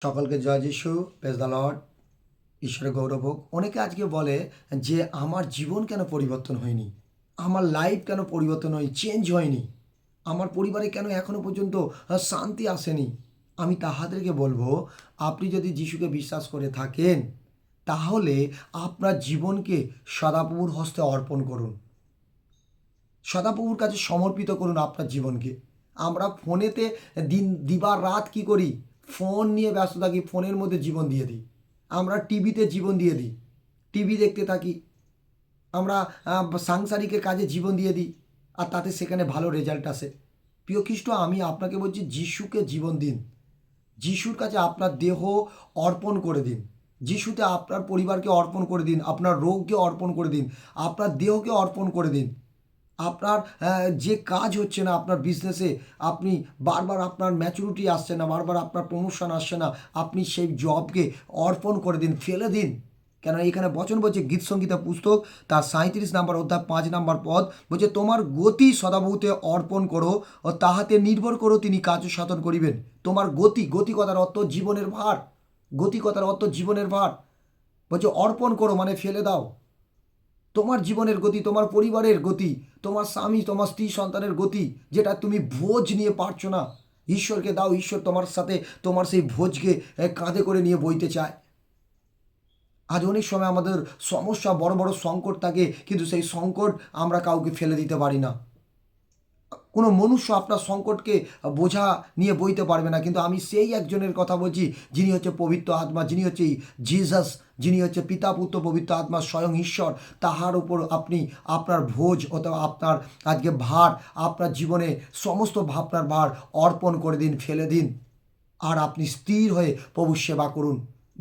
সকলকে জয় যিশু, প্রেজ দ্য লর্ড। ঈশ্বরের গৌরব হোক। অনেকে আজকে বলে যে আমার জীবন কেন পরিবর্তন হয়নি, আমার লাইফ কেন পরিবর্তন হয়নি, চেঞ্জ হয়নি, আমার পরিবারে কেন এখনো পর্যন্ত শান্তি আসেনি। আমি তাহাদেরকে বলবো, আপনি যদি যিশুকে বিশ্বাস করে থাকেন তাহলে আপনার জীবনকে সদাপ্রভুর হস্তে অর্পণ করুন, সদাপ্রভুর কাছে সমর্পিত করুন আপনার জীবনকে। আমরা ফোনেতে দিবার রাত কি করি, ফোন নিয়ে ব্যস্ত থাকি, ফোনের মধ্যে জীবন দিয়ে দিই। আমরা টিভিতে জীবন দিয়ে দিই, টিভি দেখতে থাকি। আমরা সাংসারিকের কাজে জীবন দিয়ে দিই, আর তাতে সেখানে ভালো রেজাল্ট আসে। প্রিয় খ্রিস্ট, আমি আপনাকে বলছি যিশুকে জীবন দিন, যিশুর কাছে আপনার দেহ অর্পণ করে দিন, যিশুতে আপনার পরিবারকে অর্পণ করে দিন, আপনার রোগকে অর্পণ করে দিন, আপনার দেহকে অর্পণ করে দিন। আপনার যে কাজ হচ্ছে না আপনার বিজনেসে, আপনি বারবার আপনার ম্যাচুরিটি আসছে না, বারবার আপনার প্রমোশন আসছে না, আপনি সেই জবকে অর্পণ করে দিন, ফেলে দিন। কেন এখানে বচন বলছে, গীত সংগীতা পুস্তক তার 37 নম্বর অধ্যায় 5 নম্বর পদ বলছে, তোমার গতি সদাপ্রভুতে অর্পণ করো ও তাহাতে নির্ভর করো, তিনি কার্য সাধন করিবেন। তোমার গতি, গতি কথার অর্থ জীবনের ভার, গতি কথার অর্থ জীবনের ভার। বলছে অর্পণ করো মানে ফেলে দাও। তোমার জীবনের গতি, তোমার পরিবারের গতি, তোমার স্বামী তোমার স্ত্রী সন্তানের গতি, যেটা তুমি ভোজ নিয়ে পারছো না, ঈশ্বরকে দাও। ঈশ্বর তোমার সাথে তোমার সেই ভোজকে কাঁধে করে নিয়ে বইতে চায়। আজ অনেক সময় আমাদের সমস্যা, বড় বড় সংকট থাকে, কিন্তু সেই সংকট আমরা কাউকে ফেলে দিতে পারি না। কোনো মনুষ্য আপনার সংকটকে বোঝা নিয়ে বইতে পারবে না, কিন্তু আমি সেই একজনের কথা বলছি, যিনি হচ্ছে পবিত্র আত্মা, যিনি হচ্ছে জিসাস, যিনি হচ্ছে পিতা পুত্র পবিত্র আত্মা, স্বয়ং ঈশ্বর। তাহার উপর আপনি আপনার ভোজ অথবা আপনার আজকে ভার, আপনার জীবনে সমস্ত ভাবনার ভার অর্পণ করে দিন, ফেলে দিন, আর আপনি স্থির হয়ে প্রভুর সেবা করুন।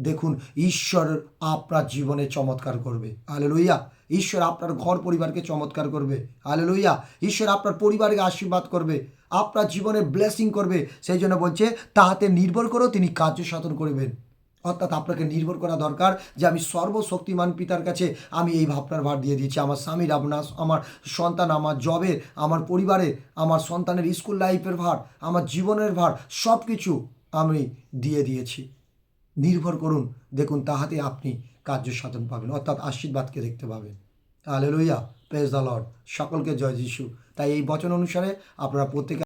দেখুন, ঈশ্বর আপনার জীবনে চমৎকার করবে। হালেলুইয়া। ঈশ্বর আপনার ঘর পরিবারকে চমৎকার করবে। হালেলুইয়া। ঈশ্বর আপনার পরিবারকে আশীর্বাদ করবে, আপনার জীবনে ব্লেসিং করবে। সেই জন্য বলছে, তাহাতে নির্ভর করো, তিনি কার্য সাধন করবেন। অর্থাৎ আপনাকে নির্ভর করা দরকার যে আমি সর্বশক্তিমান পিতার কাছে আমি এই ভাবনার ভার দিয়ে দিয়েছি। আমার স্বামীর, আপনার, আমার সন্তান, আমার জবের, আমার পরিবারের, আমার সন্তানের স্কুল লাইফের ভার, আমার জীবনের ভার, সব কিছু আমি দিয়ে দিয়েছি। নির্ভর করুন, দেখুন তাহাতে আপনি কার্য সাধন পাবেন, অর্থাৎ আশীর্বাদকে দেখতে পাবেন। Hallelujah, praise the Lord. সকলকে জয় যিশু। তাই এই বচন অনুসারে আপনারা প্রত্যেকে